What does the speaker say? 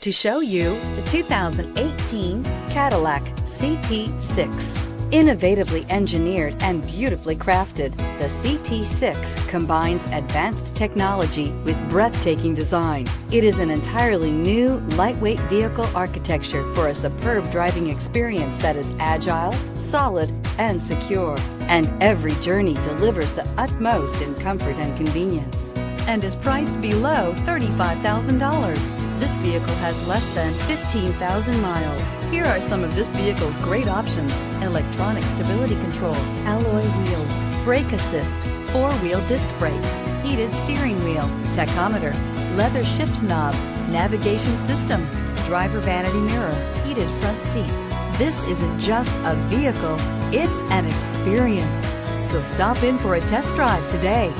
To show you the 2018 Cadillac CT6. Innovatively engineered and beautifully crafted, the CT6 combines advanced technology with breathtaking design. It is an entirely new, lightweight vehicle architecture for a superb driving experience that is agile, solid, and secure. And every journey delivers the utmost in comfort and convenience, and is priced below $35,000. This vehicle has less than 15,000 miles. Here are some of this vehicle's great options: electronic stability control, alloy wheels, brake assist, four-wheel disc brakes, heated steering wheel, tachometer, leather shift knob, navigation system, driver vanity mirror, heated front seats. This isn't just a vehicle, it's an experience. So stop in for a test drive today.